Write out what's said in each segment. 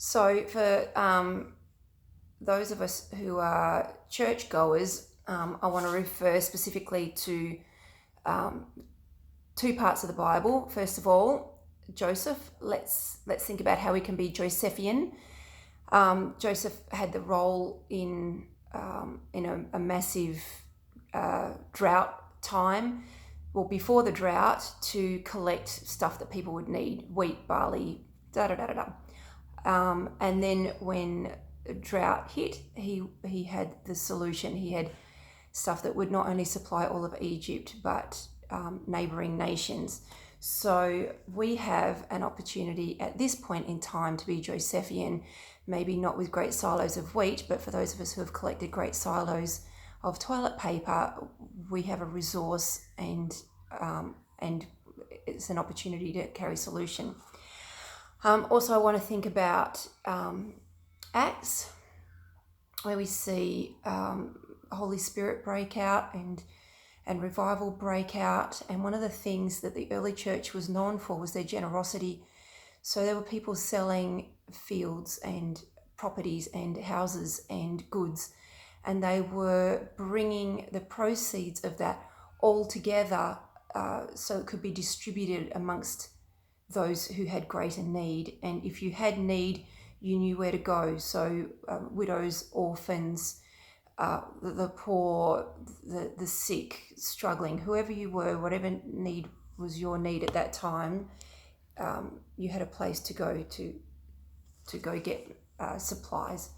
So for those of us who are churchgoers, I want to refer specifically to um, two parts of the Bible. First of all, Joseph. Let's think about how we can be Josephian. Joseph had the role in a massive drought time, well, before the drought, to collect stuff that people would need: wheat, barley, da da da da da. And then when drought hit, he had the solution. He had stuff that would not only supply all of Egypt, but neighboring nations. So we have an opportunity at this point in time to be Josephian, maybe not with great silos of wheat, but for those of us who have collected great silos of toilet paper, we have a resource, and it's an opportunity to carry solution. Also, I want to think about Acts, where we see Holy Spirit break out and revival break out. And one of the things that the early church was known for was their generosity. So there were people selling fields and properties and houses and goods, and they were bringing the proceeds of that all together so it could be distributed amongst those who had greater need. And if you had need, you knew where to go. So widows, orphans, the poor, the sick, struggling, whoever you were, whatever need was your need at that time, you had a place to go go get supplies.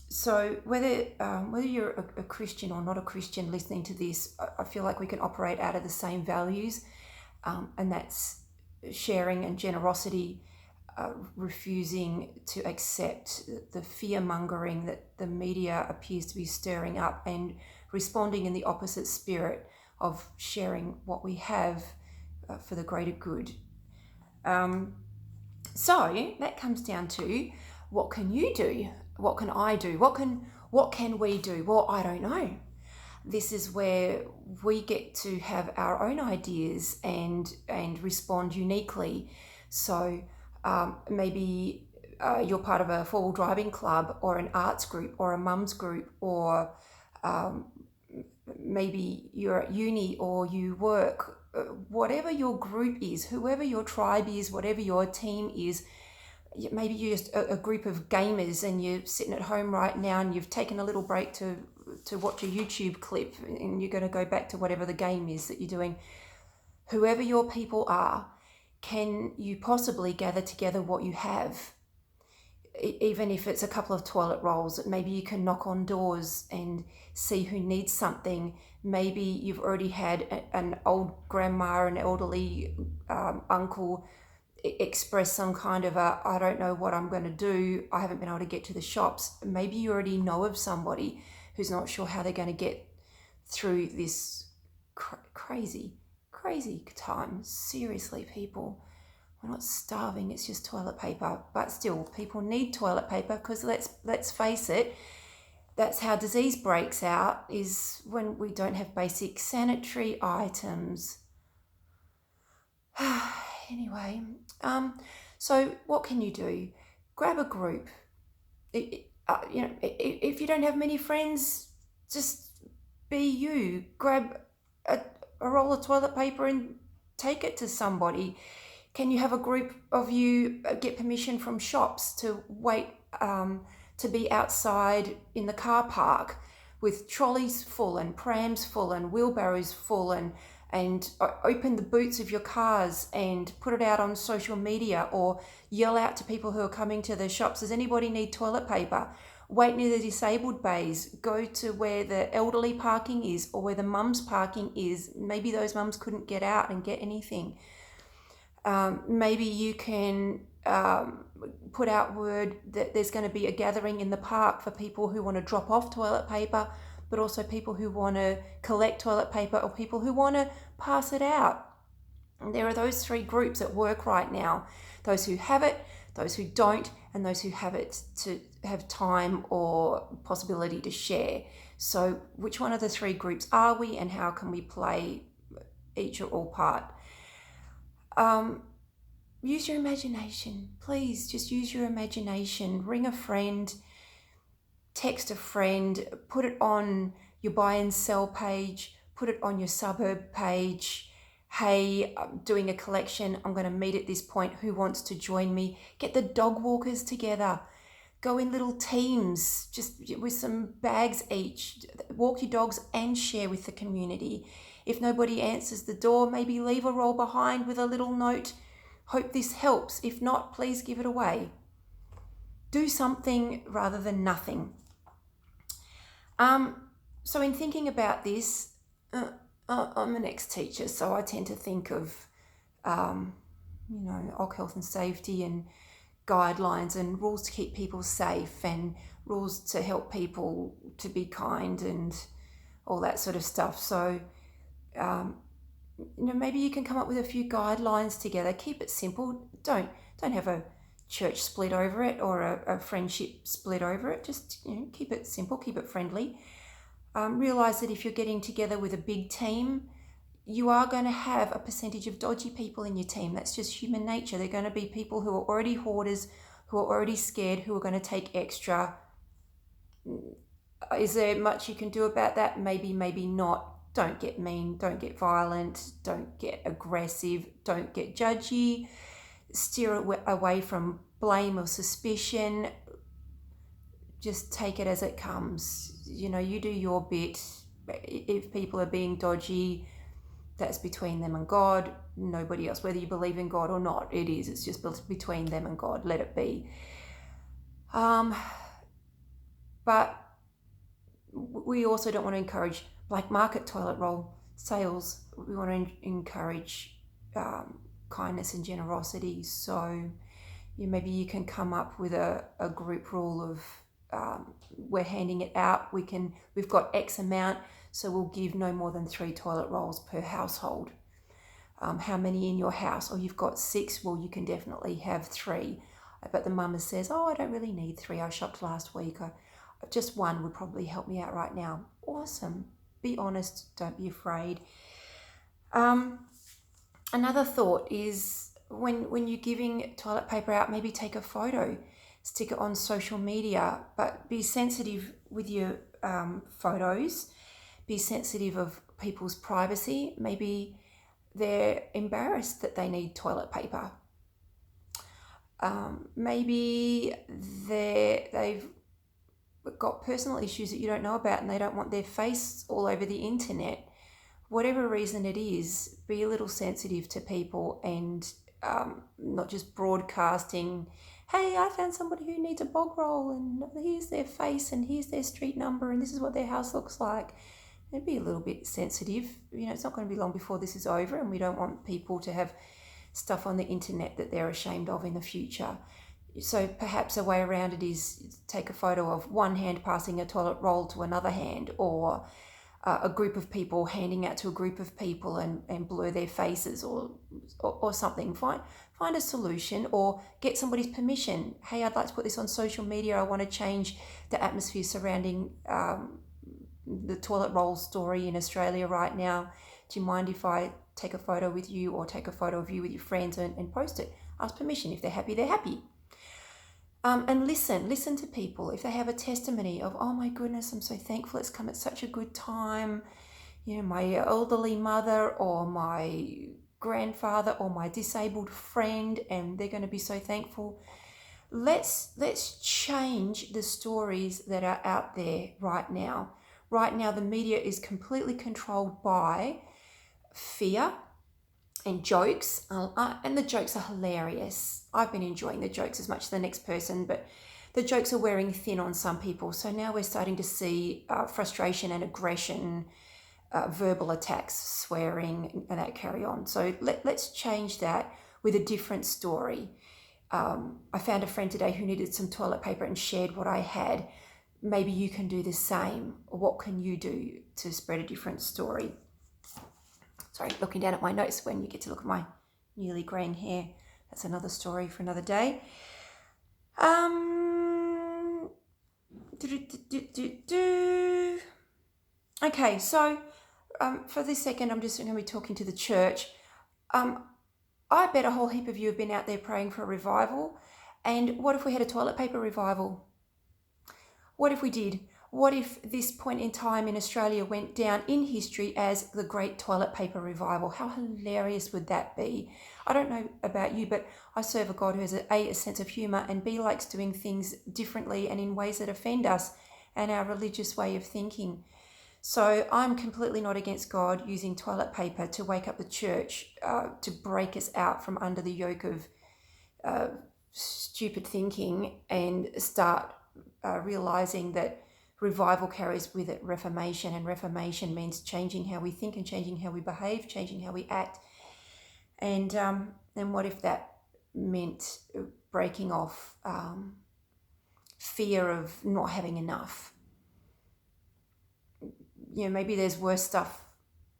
So whether you're a Christian or not a Christian listening to this, I feel like we can operate out of the same values, and that's sharing and generosity, refusing to accept the fear-mongering that the media appears to be stirring up, and responding in the opposite spirit of sharing what we have for the greater good. So that comes down to, what can you do? What can I do? What can we do? Well, I don't know. This is where we get to have our own ideas and respond uniquely. So maybe you're part of a four-wheel driving club, or an arts group, or a mum's group, or maybe you're at uni or you work. Whatever your group is, whoever your tribe is, whatever your team is. Maybe you're just a group of gamers and you're sitting at home right now and you've taken a little break to watch a YouTube clip, and you're going to go back to whatever the game is that you're doing. Whoever your people are, can you possibly gather together what you have? Even if it's a couple of toilet rolls, maybe you can knock on doors and see who needs something. Maybe you've already had an old grandma, an elderly uncle express some kind of I don't know what I'm going to do, I haven't been able to get to the shops. Maybe you already know of somebody who's not sure how they're going to get through this crazy time. Seriously, people, we're not starving, it's just toilet paper. But still, people need toilet paper, because let's face it, that's how disease breaks out, is when we don't have basic sanitary items. Anyway, so what can you do? Grab a group. If you don't have many friends, just be you. Grab a roll of toilet paper and take it to somebody. Can you have a group of you get permission from shops to wait to be outside in the car park with trolleys full and prams full and wheelbarrows full, and open the boots of your cars and put it out on social media, or yell out to people who are coming to the shops, does anybody need toilet paper? Wait near the disabled bays. Go to where the elderly parking is, or where the mums parking is. Maybe those mums couldn't get out and get anything. Maybe you can put out word that there's going to be a gathering in the park for people who want to drop off toilet paper, but also people who want to collect toilet paper, or people who want to pass it out. And there are those three groups at work right now: those who have it, those who don't, and those who have it to have time or possibility to share. So which one of the three groups are we, and how can we play each or all part? use your imagination. Please just use your imagination. Ring a friend, text a friend, put it on your buy and sell page, put it on your suburb page. Hey, I'm doing a collection. I'm going to meet at this point. Who wants to join me? Get the dog walkers together. Go in little teams, just with some bags each. Walk your dogs and share with the community. If nobody answers the door, maybe leave a roll behind with a little note. Hope this helps. If not, please give it away. Do something rather than nothing. So in thinking about this, I'm an ex-teacher, so I tend to think of, OC health and safety and guidelines and rules to keep people safe and rules to help people to be kind and all that sort of stuff. So, maybe you can come up with a few guidelines together. Keep it simple. Don't have a church split over it or a friendship split over it. Just keep it simple, keep it friendly. Realize that if you're getting together with a big team, you are going to have a percentage of dodgy people in your team. That's just human nature. They're going to be people who are already hoarders, who are already scared, who are going to take extra. Is there much you can do about that? Maybe, maybe not. Don't get mean, don't get violent, don't get aggressive, don't get judgy. Steer away from blame or suspicion. Just take it as it comes. You do your bit. If people are being dodgy, that's between them and God, nobody else. Whether you believe in God or not, it's just between them and God. Let it be. But we also don't want to encourage black market toilet roll sales. We want to encourage kindness and generosity. So maybe you can come up with a group rule of we're handing it out. We've got X amount, so we'll give no more than 3 toilet rolls per household. How many in your house? Or you've got 6, well, you can definitely have 3. But the mama says, I don't really need 3. I shopped last week. Just 1 would probably help me out right now. Awesome. Be honest. Don't be afraid. Another thought is when you're giving toilet paper out, maybe take a photo, stick it on social media, but be sensitive with your photos. Be sensitive of people's privacy. Maybe they're embarrassed that they need toilet paper. Maybe they've got personal issues that you don't know about and they don't want their face all over the internet. Whatever reason it is, be a little sensitive to people and not just broadcasting, hey, I found somebody who needs a bog roll and here's their face and here's their street number and this is what their house looks like. And be a little bit sensitive. It's not going to be long before this is over and we don't want people to have stuff on the internet that they're ashamed of in the future. So perhaps a way around it is take a photo of one hand passing a toilet roll to another hand, or a group of people handing out to a group of people and blur their faces or something. Find a solution or get somebody's permission. Hey, I'd like to put this on social media. I want to change the atmosphere surrounding the toilet roll story in Australia right now. Do you mind if I take a photo with you or take a photo of you with your friends and post it? Ask permission. If they're happy, they're happy. And listen to people. If they have a testimony of, oh my goodness, I'm so thankful it's come at such a good time. My elderly mother or my grandfather or my disabled friend, and they're going to be so thankful. Let's change the stories that are out there right now. Right now, the media is completely controlled by fear and jokes, and the jokes are hilarious. I've been enjoying the jokes as much as the next person, but the jokes are wearing thin on some people. So now we're starting to see frustration and aggression, verbal attacks, swearing, and that carry on. So let's change that with a different story. I found a friend today who needed some toilet paper and shared what I had. Maybe you can do the same. What can you do to spread a different story? Sorry, looking down at my notes when you get to look at my newly greying hair. That's another story for another day. Okay, so for this second, I'm just going to be talking to the church. I bet a whole heap of you have been out there praying for a revival. And what if we had a toilet paper revival? What if we did? What if this point in time in Australia went down in history as the Great Toilet Paper Revival? How hilarious would that be? I don't know about you, but I serve a God who has a sense of humour, and B, likes doing things differently and in ways that offend us and our religious way of thinking. So I'm completely not against God using toilet paper to wake up the church, to break us out from under the yoke of stupid thinking and start realizing that revival carries with it reformation, and reformation means changing how we think and changing how we behave, changing how we act. And what if that meant breaking off fear of not having enough? Maybe there's worse stuff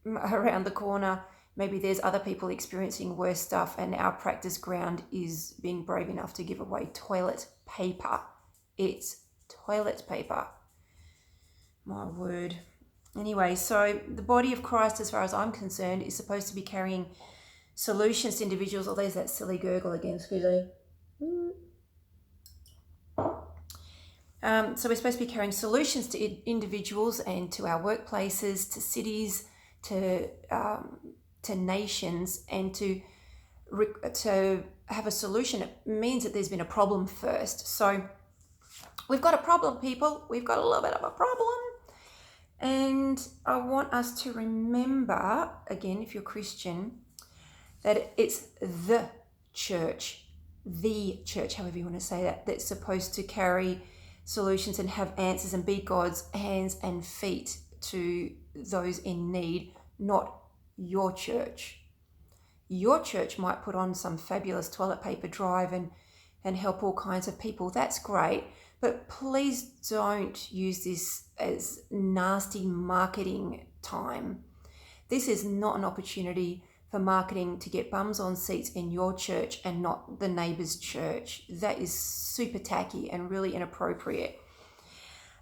around the corner. Maybe there's other people experiencing worse stuff, and our practice ground is being brave enough to give away toilet paper. It's toilet paper. My word. Anyway, so the body of Christ, as far as I'm concerned, is supposed to be carrying solutions to individuals. Oh, there's that silly gurgle again, excuse me. So we're supposed to be carrying solutions to individuals and to our workplaces, to cities, to nations, and to have a solution. It means that there's been a problem first. So we've got a problem, people. We've got a little bit of a problem. And I want us to remember, again, if you're Christian, that it's the church, however you want to say that, that's supposed to carry solutions and have answers and be God's hands and feet to those in need, not your church. Your church might put on some fabulous toilet paper drive and help all kinds of people. That's great. But please don't use this as nasty marketing time. This is not an opportunity for marketing to get bums on seats in your church and not the neighbour's church. That is super tacky and really inappropriate.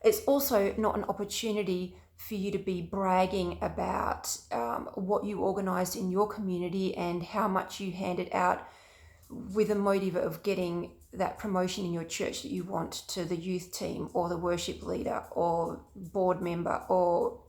It's also not an opportunity for you to be bragging about what you organised in your community and how much you handed out with a motive of getting that promotion in your church that you want to the youth team or the worship leader or board member or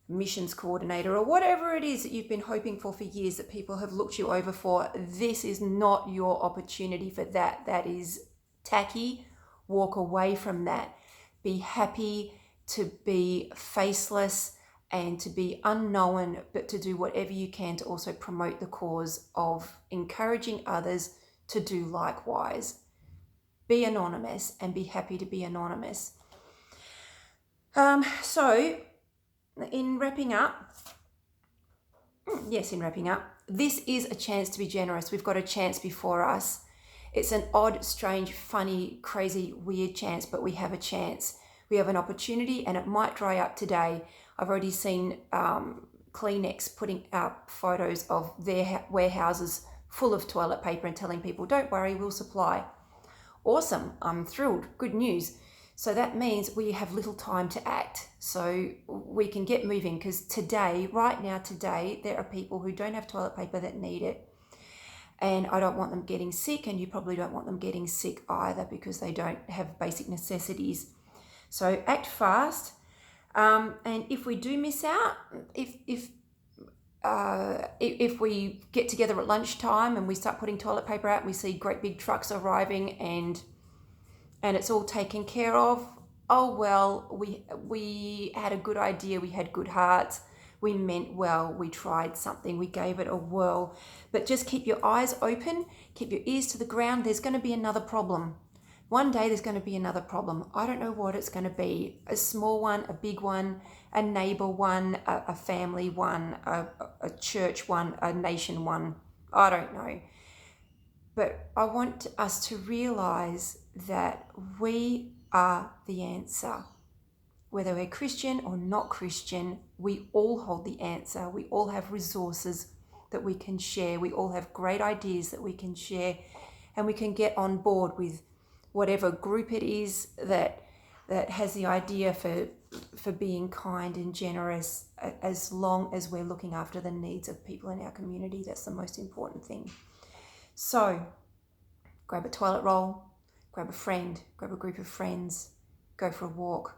missions coordinator or whatever it is that you've been hoping for years that people have looked you over for. This is not your opportunity for that. That is tacky. Walk away from that. Be happy to be faceless and to be unknown, but to do whatever you can to also promote the cause of encouraging others to do likewise. Be anonymous and be happy to be anonymous. So in wrapping up, this is a chance to be generous. We've got a chance before us. It's an odd, strange, funny, crazy, weird chance, but we have a chance. We have an opportunity, and it might dry up today. I've already seen Kleenex putting out photos of their warehouses full of toilet paper and telling people, don't worry, we'll supply. Awesome. I'm thrilled. Good news. So that means we have little time to act. So we can get moving, because right now, there are people who don't have toilet paper that need it. And I don't want them getting sick, and you probably don't want them getting sick either, because they don't have basic necessities. So act fast. And if we do miss out, if we get together at lunchtime and we start putting toilet paper out and we see great big trucks arriving and it's all taken care of, oh well, we had a good idea, we had good hearts, we meant well, we tried something, we gave it a whirl. But just keep your eyes open, keep your ears to the ground. There's going to be another problem. One day there's going to be another problem. I don't know what it's going to be. A small one, a big one, a neighbour one, a family one, a church one, a nation one. I don't know. But I want us to realise that we are the answer. Whether we're Christian or not Christian, we all hold the answer. We all have resources that we can share. We all have great ideas that we can share, and we can get on board with whatever group it is that has the idea for for being kind and generous, as long as we're looking after the needs of people in our community. That's the most important thing. So grab a toilet roll, grab a friend, grab a group of friends, go for a walk,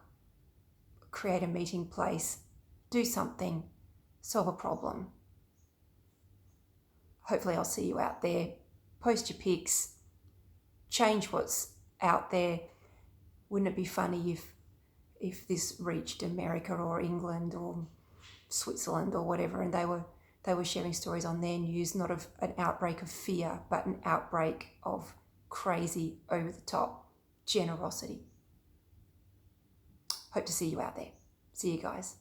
create a meeting place, do something, solve a problem. Hopefully I'll see you out there. Post your pics, change what's out there. Wouldn't it be funny if this reached America or England or Switzerland or whatever, and they were sharing stories on their news, not of an outbreak of fear, but an outbreak of crazy, over the top generosity. Hope to see you out there. See you guys.